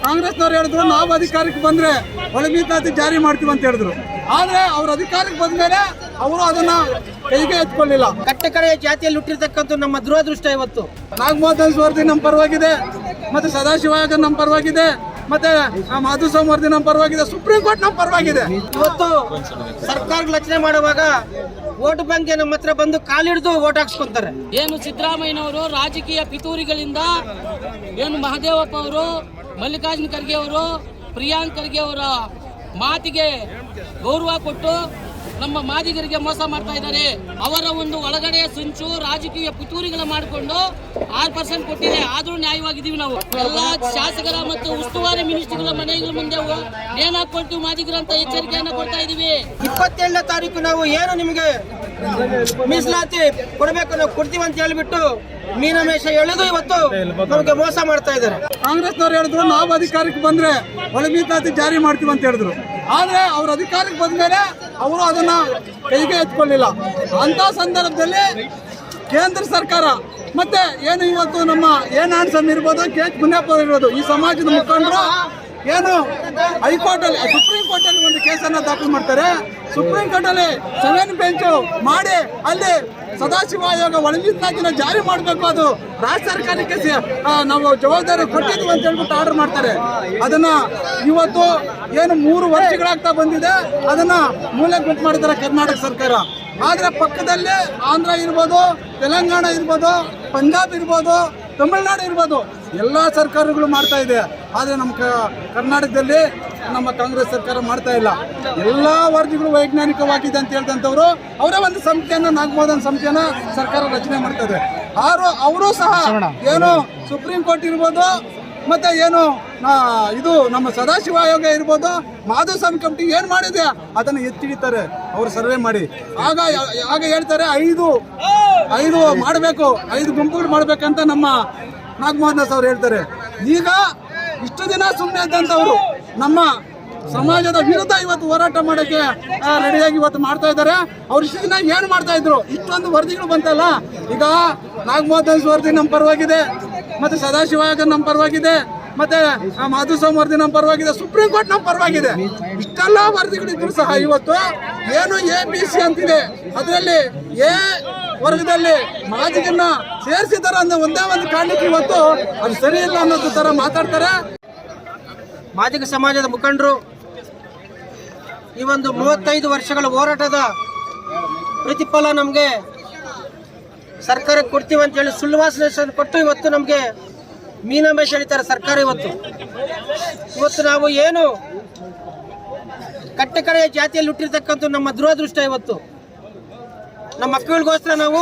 ಕಾಂಗ್ರೆಸ್ನವ್ರು ಹೇಳಿದ್ರು ನಾವು ಅಧಿಕಾರಕ್ಕೆ ಬಂದ್ರೆ ಒಳ ಮೀಸಲಾತಿ ಜಾರಿ ಮಾಡ್ತೀವಿ ಅಂತ ಹೇಳಿದ್ರು. ಆದ್ರೆ ಅವ್ರ ಅಧಿಕಾರಕ್ಕೆ ಬಂದ ಮೇಲೆ ಅವರು ಅದನ್ನ ಕೈಗೆ ಎತ್ಕೊಳ್ಳಿಲ್ಲ. ಕಟ್ಟಕಡೆಯ ಜಾತಿಯಲ್ಲಿ ಹುಟ್ಟಿರ್ತಕ್ಕಂಥ ನಮ್ಮ ದುರದೃಷ್ಟ. ಇವತ್ತು ನಾಗಮೋಹನ್ ವರದಿ ನಮ್ಮ ಪರವಾಗಿದೆ, ಮತ್ತೆ ಸದಾಶಿವ ಆಯೋಗ ನಮ್ಮ ಪರವಾಗಿದೆ, ಮತ್ತೆ ಮಾಧುಸ್ವಾಮಿ ವರದಿ ನಮ್ಮ ಪರವಾಗಿದೆ, ಸುಪ್ರೀಂ ಕೋರ್ಟ್ ನಮ್ಮ ಪರವಾಗಿದೆ. ಇವತ್ತು ಸರ್ಕಾರ ರಚನೆ ಮಾಡುವಾಗ ವೋಟ್ ಬ್ಯಾಂಕ್ ನಮ್ಮ ಹತ್ರ ಬಂದು ಕಾಲಿಡಿದು ವೋಟ್ ಹಾಕ್ಸ್ಕೊಂತಾರೆ. ಏನು ಸಿದ್ದರಾಮಯ್ಯನವರು ರಾಜಕೀಯ ಪಿತೂರಿಗಳಿಂದ ಏನು ಮಹದೇವಪ್ಪ ಅವರು, ಮಲ್ಲಿಕಾರ್ಜುನ ಖರ್ಗೆ ಅವರು, ಪ್ರಿಯಾಂಕ್ ಖರ್ಗೆ ಅವರ ಮಾತಿಗೆ ಗೌರವ ಕೊಟ್ಟು ನಮ್ಮ ಮಾದಿಗರಿಗೆ ಮೋಸ ಮಾಡ್ತಾ ಇದ್ದಾರೆ. ಅವರ ಒಂದು ಒಳಗಡೆ ಸಂಚು ರಾಜಕೀಯ ಪಿತೂರಿಗಳ ಮಾಡಿಕೊಂಡು 6% ಕೊಟ್ಟಿದೆ. ಆದ್ರೂ ನ್ಯಾಯವಾಗಿದ್ದೀವಿ ನಾವು. ಎಲ್ಲ ಶಾಸಕರ ಮತ್ತು ಉಸ್ತುವಾರಿ ಮಿನಿಸ್ಟರ್ಗಳ ಮನೆಗಳ ಮುಂದೆ ನೇಣಾಕೊಳ್ತೀವಿ ಮಾದಿಗರಂತ ಎಚ್ಚರಿಕೆಯನ್ನು ಕೊಡ್ತಾ ಇದೀವಿ. 27ನೇ ತಾರೀಕು ನಾವು ಏನು ನಿಮಗೆ ಮೀಸಲಾತಿ ಕೊಡಬೇಕು ನಾವು ಕೊಡ್ತೀವಿ ಅಂತ ಹೇಳಿಬಿಟ್ಟು ಮೀನಮೇಷ ಎಳೆದು ಇವತ್ತು ನಮಗೆ ಮೋಸ ಮಾಡ್ತಾ ಇದ್ದಾರೆ. ಕಾಂಗ್ರೆಸ್ನವ್ರು ಹೇಳಿದ್ರು ನಾವು ಅಧಿಕಾರಕ್ಕೆ ಬಂದ್ರೆ ಒಳ ಮೀಸಲಾತಿ ಜಾರಿ ಮಾಡ್ತೀವಿ ಅಂತ ಹೇಳಿದ್ರು. ಆದ್ರೆ ಅವ್ರ ಅಧಿಕಾರಕ್ಕೆ ಬಂದ ಮೇಲೆ ಅವರು ಅದನ್ನ ಕೈಗೆ ಎತ್ಕೊಳ್ಳಿಲ್ಲ. ಅಂತ ಸಂದರ್ಭದಲ್ಲಿ ಕೇಂದ್ರ ಸರ್ಕಾರ ಮತ್ತೆ ಏನು ಇವತ್ತು ನಮ್ಮ ಆನ್ಸನ್ ಇರ್ಬೋದು, ಕೆ.ಎಚ್. ಮುನಿಯಪ್ಪ ಇರ್ಬೋದು, ಈ ಸಮಾಜದ ಮುಖಂಡರು ಏನು ಹೈಕೋರ್ಟ್ ಅಲ್ಲಿ ಸುಪ್ರೀಂ ಕೋರ್ಟ್ ಅಲ್ಲಿ ಒಂದು ಕೇಸನ್ನ ದಾಖಲು ಮಾಡ್ತಾರೆ. ಸುಪ್ರೀಂ ಕೋರ್ಟ್ ಅಲ್ಲಿ 7 ಬೆಂಚ್ ಮಾಡಿ ಅಲ್ಲಿ ಸದಾಶಿವ ಆಯೋಗ ಒಳ ಮೀಸಲಾತಿನ ಜಾರಿ ಮಾಡಬೇಕು, ಅದು ರಾಜ್ಯ ಸರ್ಕಾರಕ್ಕೆ ನಾವು ಜವಾಬ್ದಾರಿ ಕೊಟ್ಟಿದ್ವಿ ಅಂತ ಹೇಳ್ಬಿಟ್ಟು ಆರ್ಡರ್ ಮಾಡ್ತಾರೆ. ಅದನ್ನ ಇವತ್ತು ಏನು 3 ವರ್ಷಗಳಾಗ್ತಾ ಬಂದಿದೆ, ಅದನ್ನ ಮೂಲೆಗೆ ಬಿಟ್ಟು ಮಾಡಿದ್ದಾರೆ ಕರ್ನಾಟಕ ಸರ್ಕಾರ. ಆದ್ರೆ ಪಕ್ಕದಲ್ಲಿ ಆಂಧ್ರ ಇರ್ಬೋದು, ತೆಲಂಗಾಣ ಇರ್ಬೋದು, ಪಂಜಾಬ್ ಇರ್ಬೋದು, ತಮಿಳುನಾಡು ಇರ್ಬೋದು, ಎಲ್ಲ ಸರ್ಕಾರಗಳು ಮಾಡ್ತಾ ಇದೆ. ಆದರೆ ನಮ್ಮ ಕರ್ನಾಟಕದಲ್ಲಿ ನಮ್ಮ ಕಾಂಗ್ರೆಸ್ ಸರ್ಕಾರ ಮಾಡ್ತಾ ಇಲ್ಲ. ಎಲ್ಲ ವರದಿಗಳು ವೈಜ್ಞಾನಿಕವಾಗಿದೆ ಅಂತ ಹೇಳ್ದಂಥವ್ರು ಅವರೇ ಒಂದು ಸಂಸ್ಥೆಯನ್ನು, ನಾಗಮೋಹನ್ ಸಂಸ್ಥೆಯನ್ನು ಸರ್ಕಾರ ರಚನೆ ಮಾಡ್ತದೆ. ಅವರು ಸಹ ಏನು ಸುಪ್ರೀಂ ಕೋರ್ಟ್ ಇರ್ಬೋದು, ಮತ್ತೆ ಏನು ಇದು ನಮ್ಮ ಸದಾಶಿವ ಆಯೋಗ ಇರ್ಬೋದು, ಮಾಧುಸ್ವಾಮಿ ಕಮಿಟಿ ಏನು ಮಾಡಿದೆ ಅದನ್ನು ಎತ್ತಿಡಿತಾರೆ ಅವರು ಸರ್ವೆ ಮಾಡಿ. ಆಗ ಹೇಳ್ತಾರೆ 5 ಮಾಡಬೇಕು, 5 ಗುಂಪುಗಳು ಮಾಡಬೇಕಂತ ನಮ್ಮ ನಾಗಮೋಹನ್ ದಾಸ್ ಅವರು ಹೇಳ್ತಾರೆ. ಈಗ ಇಷ್ಟು ದಿನ ಸುಮ್ಮನೆ ಇದ್ದಂಥವ್ರು ನಮ್ಮ ಸಮಾಜದ ವಿರುದ್ಧ ಇವತ್ತು ಹೋರಾಟ ಮಾಡೋಕ್ಕೆ ರೆಡಿಯಾಗಿ ಇವತ್ತು ಮಾಡ್ತಾ ಇದ್ದಾರೆ. ಅವ್ರು ಇಷ್ಟು ದಿನ ಏನು ಮಾಡ್ತಾ ಇದ್ರು? ಇಷ್ಟೊಂದು ವರದಿಗಳು ಬಂತಲ್ಲ, ಈಗ ನಾಗಮೋಹನ್ ದಾಸ್ ವರದಿ ನಮ್ಮ ಪರವಾಗಿದೆ, ಮತ್ತೆ ಸದಾಶಿವ ಆಯೋಗ ನಮ್ಮ ಪರವಾಗಿದೆ, ಮತ್ತೆ ಮಾಧುಸ್ವಾಮಿ ವರದಿ ನಮ್ಮ ಪರವಾಗಿದೆ, ಸುಪ್ರೀಂ ಕೋರ್ಟ್ ನಮ್ಮ ಪರವಾಗಿದೆ. ಇಷ್ಟೆಲ್ಲ ವರದಿಗಳಿದ್ರು ಸಹ ಇವತ್ತು ಏನು ABC ಅಂತಿದೆ, ಅದರಲ್ಲಿ ಎ ವರ್ಗದಲ್ಲಿ ಮಾದಿಗನ್ನ ಸೇರಿಸಿದಾರೆ ಅಂದ್ರೆ ಒಂದೇ ಒಂದು ಕಾರಣಕ್ಕೆ ಇವತ್ತು ಅದು ಸರಿ ಇಲ್ಲ ಅನ್ನೋದು ತರ ಮಾತಾಡ್ತಾರೆ. ಮಾದಿಗ ಸಮಾಜದ ಮುಖಂಡರು ಈ ಒಂದು 35 ವರ್ಷಗಳ ಹೋರಾಟದ ಪ್ರತಿಫಲ ನಮಗೆ ಸರ್ಕಾರಕ್ಕೆ ಕೊಡ್ತೀವಿ ಅಂತ ಹೇಳಿ ಸುಳ್ಳು ವಾಸನೆ ಕೊಟ್ಟು ಇವತ್ತು ನಮಗೆ ಮೀನಮೇಷ ಎಳಿತಾರೆ ಸರ್ಕಾರ. ಇವತ್ತು ನಾವು ಏನು ಕಟ್ಟಕಡೆಯ ಜಾತಿಯಲ್ಲಿ ಹುಟ್ಟಿರ್ತಕ್ಕಂಥ ನಮ್ಮ ದುರದೃಷ್ಟ. ಇವತ್ತು ನಮ್ಮ ಮಕ್ಕಳಿಗೋಸ್ಕರ ನಾವು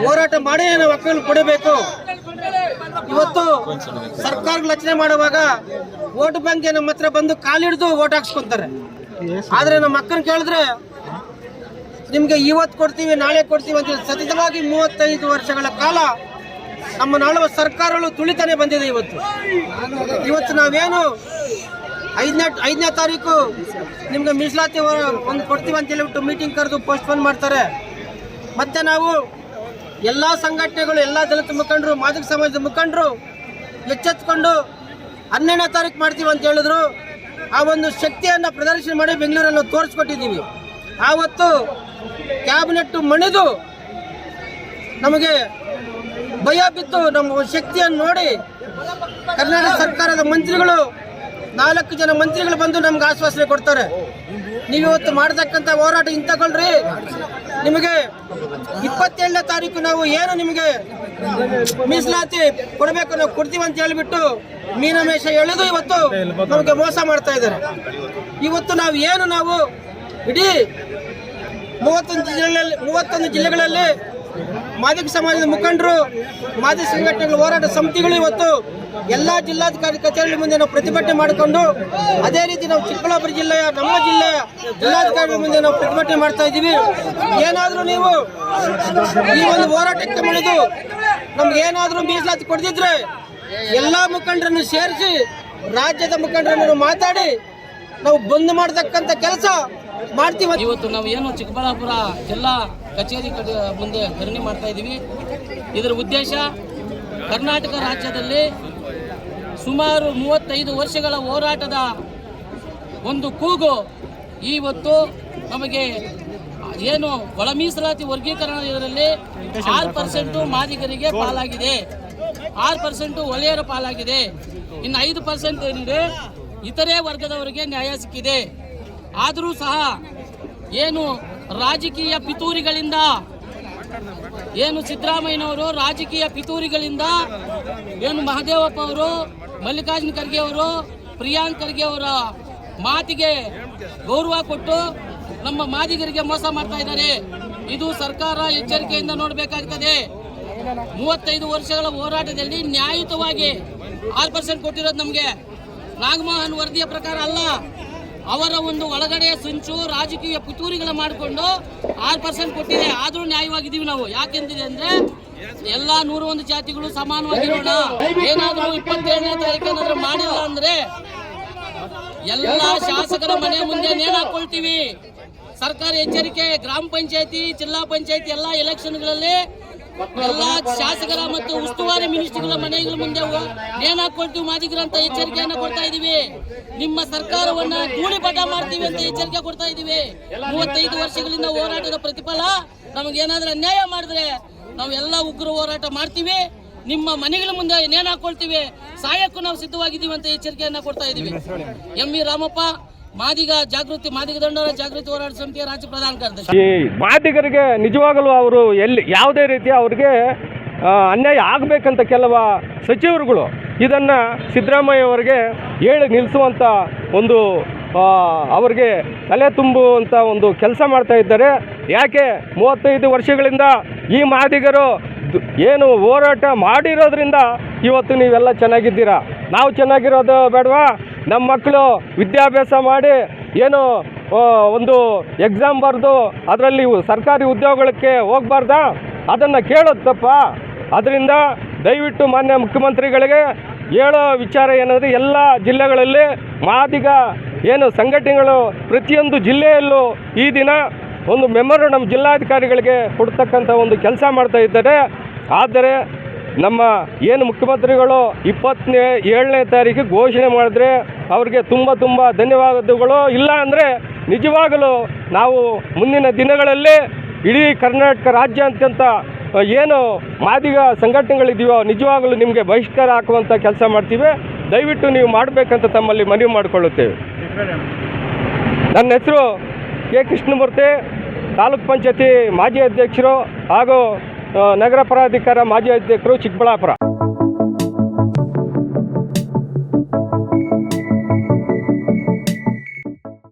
ಹೋರಾಟ ಮಾಡಿ ನಾವು ಮಕ್ಕಳನ್ನು ಕೊಡಬೇಕು. ಇವತ್ತು ಸರ್ಕಾರ ರಚನೆ ಮಾಡುವಾಗ ವೋಟ್ ಬ್ಯಾಂಕ್ ನಮ್ಮ ಹತ್ರ ಬಂದು ಕಾಲಿಡಿದು ವೋಟ್ ಹಾಕ್ಸ್ಕೊಂತಾರೆ. ಆದ್ರೆ ನಮ್ಮ ಮಕ್ಕಳನ್ನ ಕೇಳಿದ್ರೆ ನಿಮ್ಗೆ ಇವತ್ತು ಕೊಡ್ತೀವಿ, ನಾಳೆ ಕೊಡ್ತೀವಿ ಅಂತ ಸತತವಾಗಿ 35 ವರ್ಷಗಳ ಕಾಲ ನಮ್ಮ ನಾಳುವ ಸರ್ಕಾರಗಳು ತುಳಿತಾನೆ ಬಂದಿದೆ. ಇವತ್ತು ನಾವೇನು 5ನೇ ತಾರೀಕು ನಿಮ್ಗೆ ಮೀಸಲಾತಿ ಒಂದು ಕೊಡ್ತೀವಿ ಅಂತ ಹೇಳ್ಬಿಟ್ಟು ಮೀಟಿಂಗ್ ಕರೆದು ಪೋಸ್ಟ್ಪೋನ್ ಮಾಡ್ತಾರೆ. ಮತ್ತೆ ನಾವು ಎಲ್ಲ ಸಂಘಟನೆಗಳು, ಎಲ್ಲ ದಲಿತ ಮುಖಂಡರು, ಮಾದಿಗ ಸಮಾಜದ ಮುಖಂಡರು ಎಚ್ಚೆತ್ಕೊಂಡು 12ನೇ ತಾರೀಕು ಮಾಡ್ತೀವಿ ಅಂತ ಹೇಳಿದ್ರು. ಆ ಒಂದು ಶಕ್ತಿಯನ್ನು ಪ್ರದರ್ಶನ ಮಾಡಿ ಬೆಂಗಳೂರಲ್ಲಿ ತೋರಿಸ್ಕೊಟ್ಟಿದ್ದೀವಿ. ಆವತ್ತು ಕ್ಯಾಬಿನೆಟ್ ಮಣಿದು ನಮಗೆ ಭಯ ಬಿದ್ದು ನಮ್ಮ ಶಕ್ತಿಯನ್ನು ನೋಡಿ ಕರ್ನಾಟಕ ಸರ್ಕಾರದ ಮಂತ್ರಿಗಳು 4 ಜನ ಮಂತ್ರಿಗಳು ಬಂದು ನಮ್ಗೆ ಆಶ್ವಾಸನೆ ಕೊಡ್ತಾರೆ. ನೀವಿವತ್ತು ಮಾಡತಕ್ಕಂಥ ಹೋರಾಟ ಇಂತಗೊಳ್ರಿ, ನಿಮಗೆ 27ನೇ ತಾರೀಕು ನಾವು ಏನು ನಿಮಗೆ ಮೀಸಲಾತಿ ಕೊಡಬೇಕು ನಾವು ಕೊಡ್ತೀವಿ ಅಂತ ಹೇಳಿಬಿಟ್ಟು ಮೀನಮೇಷ ಎಳೆದು ಇವತ್ತು ನಮಗೆ ಮೋಸ ಮಾಡ್ತಾ ಇದ್ದಾರೆ. ಇವತ್ತು ನಾವು ಇಡೀ 31 ಜಿಲ್ಲೆಗಳಲ್ಲಿ ಮಾದಿಗ ಸಮಾಜದ ಮುಖಂಡರು, ಮಾದಿಗ ಸಂಘಟನೆಗಳ ಹೋರಾಟ ಸಮಿತಿಗಳು ಇವತ್ತು ಎಲ್ಲ ಜಿಲ್ಲಾಧಿಕಾರಿ ಕಚೇರಿ ಮುಂದೆ ನಾವು ಪ್ರತಿಭಟನೆ ಮಾಡಿಕೊಂಡು, ಅದೇ ರೀತಿ ನಾವು ಚಿಕ್ಕಬಳ್ಳಾಪುರ ಜಿಲ್ಲೆಯ ನಮ್ಮ ಜಿಲ್ಲೆಯ ಜಿಲ್ಲಾಧಿಕಾರಿ ಮುಂದೆ ನಾವು ಪ್ರತಿಭಟನೆ ಮಾಡ್ತಾ ಇದ್ದೀವಿ. ಏನಾದರೂ ನೀವು ಈ ಒಂದು ಹೋರಾಟಕ್ಕೆ ಮಾಡಿದು ನಮ್ಗೆ ಏನಾದರೂ ಮೀಸಲಾತಿ ಕೊಡ್ದಿದ್ರೆ ಎಲ್ಲ ಮುಖಂಡರನ್ನು ಸೇರಿಸಿ ರಾಜ್ಯದ ಮುಖಂಡರನ್ನು ಮಾತಾಡಿ ನಾವು ಬಂದ್ ಮಾಡತಕ್ಕಂಥ ಕೆಲಸ ಮಾಡ್ತೀವಿ. ಇವತ್ತು ನಾವು ಏನು ಚಿಕ್ಕಬಳ್ಳಾಪುರ ಜಿಲ್ಲಾ ಕಚೇರಿ ಮುಂದೆ ಧರಣಿ ಮಾಡ್ತಾ ಇದ್ದೀವಿ. ಇದರ ಉದ್ದೇಶ ಕರ್ನಾಟಕ ರಾಜ್ಯದಲ್ಲಿ ಸುಮಾರು 35 ವರ್ಷಗಳ ಹೋರಾಟದ ಒಂದು ಕೂಗು ಇವತ್ತು ನಮಗೆ ಏನು ಒಳ ಮೀಸಲಾತಿ ವರ್ಗೀಕರಣ ಇದರಲ್ಲಿ 6% ಮಾದಿಗರಿಗೆ ಪಾಲಾಗಿದೆ, 6% ಒಲೆಯರ ಪಾಲಾಗಿದೆ, ಇನ್ನು 5% ಏನಿದೆ ಇತರೆ ವರ್ಗದವರಿಗೆ ನ್ಯಾಯ ಸಿಕ್ಕಿದೆ. ಆದರೂ ಸಹ ಏನು ರಾಜಕೀಯ ಪಿತೂರಿಗಳಿಂದ ಏನು ಸಿದ್ದರಾಮಯ್ಯನವರು ರಾಜಕೀಯ ಪಿತೂರಿಗಳಿಂದ ಏನು ಮಹದೇವಪ್ಪ ಅವರು, ಮಲ್ಲಿಕಾರ್ಜುನ ಖರ್ಗೆ ಅವರು, ಪ್ರಿಯಾಂಕ್ ಖರ್ಗೆ ಅವರ ಮಾತಿಗೆ ಗೌರವ ಕೊಟ್ಟು ನಮ್ಮ ಮಾದಿಗರಿಗೆ ಮೋಸ ಮಾಡ್ತಾ ಇದ್ದಾರೆ. ಇದು ಸರ್ಕಾರ ಎಚ್ಚರಿಕೆಯಿಂದ ನೋಡಬೇಕಾಗ್ತದೆ. 35 ವರ್ಷಗಳ ಹೋರಾಟದಲ್ಲಿ ನ್ಯಾಯಯುತವಾಗಿ 6% ಕೊಟ್ಟಿರೋದು ನಮಗೆ ನಾಗಮೋಹನ್ ವರದಿಯ ಪ್ರಕಾರ ಅಲ್ಲ, ಅವರ ಒಂದು ಒಳಗಡೆ ಸಂಚು ರಾಜಕೀಯ ಪಿತೂರಿಗಳ ಮಾಡಿಕೊಂಡು 6% ಕೊಟ್ಟಿದೆ. ಆದರೂ ನ್ಯಾಯವಾಗಿದ್ದೀವಿ ನಾವು. ಯಾಕೆಂದಿದೆ ಅಂದ್ರೆ ಎಲ್ಲ 101 ಜಾತಿಗಳು ಸಮಾನವಾಗಿರೋಣ. ಏನಾದರೂ 27ನೇ ತಾರೀಕು ಏನಾದರೂ ಮಾಡಿಲ್ಲ ಅಂದ್ರೆ ಎಲ್ಲ ಶಾಸಕರ ಮನೆ ಮುಂದೆ ನೇಣು ಹಾಕೊಳ್ತೀವಿ. ಸರ್ಕಾರ ಎಚ್ಚರಿಕೆ. ಗ್ರಾಮ ಪಂಚಾಯತಿ, ಜಿಲ್ಲಾ ಪಂಚಾಯತಿ ಎಲ್ಲ ಎಲೆಕ್ಷನ್ಗಳಲ್ಲಿ ಎಲ್ಲ ಶಾಸಕರ ಮತ್ತು ಉಸ್ತುವಾರಿ ಮಿನಿಸ್ಟರ್ಗಳ ಮನೆಗಳ ಮುಂದೆ ನೇಣು ಹಾಕೊಳ್ತೀವಿ ಮಾದಿಗರು ಅಂತ ಎಚ್ಚರಿಕೆಯನ್ನು ಕೊಡ್ತಾ ಇದೀವಿ. ನಿಮ್ಮ ಸರ್ಕಾರವನ್ನ ಧೂಳಿಪಟ ಮಾಡ್ತೀವಿ ಅಂತ ಎಚ್ಚರಿಕೆ ಕೊಡ್ತಾ ಇದೀವಿ. 35 ವರ್ಷಗಳಿಂದ ಹೋರಾಟದ ಪ್ರತಿಫಲ ನಮಗೇನಾದ್ರೂ ಅನ್ಯಾಯ ಮಾಡಿದ್ರೆ ನಾವೆಲ್ಲ ಉಗ್ರ ಹೋರಾಟ ಮಾಡ್ತೀವಿ. ನಿಮ್ಮ ಮನೆಗಳ ಮುಂದೆ ನೇಣು ಹಾಕೊಳ್ತೀವಿ. ಸಾಯಕ್ಕೂ ನಾವು ಸಿದ್ಧವಾಗಿದ್ದೀವಿ ಅಂತ ಎಚ್ಚರಿಕೆಯನ್ನ ಕೊಡ್ತಾ ಇದೀವಿ. ಎಂ.ಇ. ರಾಮಪ್ಪ, ಮಾದಿಗ ದಂಡೋರ ಜಾಗೃತಿ ಹೋರಾಟ ಸಮಿತಿಯ ರಾಜ್ಯ ಪ್ರಧಾನ ಕಾರ್ಯದರ್ಶಿ. ಈ ಮಾದಿಗರಿಗೆ ನಿಜವಾಗಲೂ ಅವರು ಯಾವುದೇ ರೀತಿ ಅವ್ರಿಗೆ ಅನ್ಯಾಯ ಆಗಬೇಕಂತ ಕೆಲವು ಸಚಿವರುಗಳು ಇದನ್ನು ಸಿದ್ದರಾಮಯ್ಯ ಅವರಿಗೆ ಹೇಳಿ ನಿಲ್ಲಿಸುವಂಥ ಒಂದು ಅವ್ರಿಗೆ ತಲೆ ತುಂಬುವಂಥ ಒಂದು ಕೆಲಸ ಮಾಡ್ತಾ ಇದ್ದಾರೆ. ಯಾಕೆ 35 ವರ್ಷಗಳಿಂದ ಈ ಮಾದಿಗರು ಏನು ಹೋರಾಟ ಮಾಡಿರೋದ್ರಿಂದ ಇವತ್ತು ನೀವೆಲ್ಲ ಚೆನ್ನಾಗಿದ್ದೀರಾ. ನಾವು ಚೆನ್ನಾಗಿರೋದು ಬೇಡವಾ? ನಮ್ಮ ಮಕ್ಕಳು ವಿದ್ಯಾಭ್ಯಾಸ ಮಾಡಿ ಏನು ಒಂದು ಎಕ್ಸಾಮ್ ಬರೆದು ಅದರಲ್ಲಿ ಸರ್ಕಾರಿ ಉದ್ಯೋಗಕ್ಕೆ ಹೋಗಬಾರ್ದಾ? ಅದನ್ನು ಕೇಳೋದು ತಪ್ಪ? ಅದರಿಂದ ದಯವಿಟ್ಟು ಮಾನ್ಯ ಮುಖ್ಯಮಂತ್ರಿಗಳಿಗೆ ಹೇಳೋ ವಿಚಾರ ಏನಂದರೆ ಎಲ್ಲ ಜಿಲ್ಲೆಗಳಲ್ಲಿ ಮಾದಿಗ ಏನು ಸಂಘಟನೆಗಳು ಪ್ರತಿಯೊಂದು ಜಿಲ್ಲೆಯಲ್ಲೂ ಈ ದಿನ ಒಂದು ಮೆಮೊರಂಡಮ್ ಜಿಲ್ಲಾಧಿಕಾರಿಗಳಿಗೆ ಕೊಡ್ತಕ್ಕಂಥ ಒಂದು ಕೆಲಸ ಮಾಡ್ತಾ ಇದ್ದಾರೆ. ಆದರೆ ನಮ್ಮ ಏನು ಮುಖ್ಯಮಂತ್ರಿಗಳು 27ನೇ ತಾರೀಕಿಗೆ ಘೋಷಣೆ ಮಾಡಿದ್ರೆ ಅವ್ರಿಗೆ ತುಂಬ ಧನ್ಯವಾದಗಳು. ಇಲ್ಲ ಅಂದರೆ ನಿಜವಾಗಲೂ ನಾವು ಮುಂದಿನ ದಿನಗಳಲ್ಲಿ ಇಡೀ ಕರ್ನಾಟಕ ರಾಜ್ಯಾದ್ಯಂತ ಏನು ಮಾದಿಗ ಸಂಘಟನೆಗಳಿದೆಯೋ ನಿಜವಾಗಲೂ ನಿಮಗೆ ಬಹಿಷ್ಕಾರ ಹಾಕುವಂಥ ಕೆಲಸ ಮಾಡ್ತೀವಿ. ದಯವಿಟ್ಟು ನೀವು ಮಾಡಬೇಕಂತ ತಮ್ಮಲ್ಲಿ ಮನವಿ ಮಾಡಿಕೊಳ್ಳುತ್ತೇವೆ. ನನ್ನ ಹೆಸರು ಕೆ. ಕೃಷ್ಣಮೂರ್ತಿ, ತಾಲೂಕ್ ಪಂಚಾಯತಿ ಮಾಜಿ ಅಧ್ಯಕ್ಷರು ಹಾಗೂ ನಗರ ಪ್ರಾಧಿಕಾರ ಮಾಜಿ ಅಧ್ಯಕ್ಷರು, ಚಿಕ್ಕಬಳ್ಳಾಪುರ.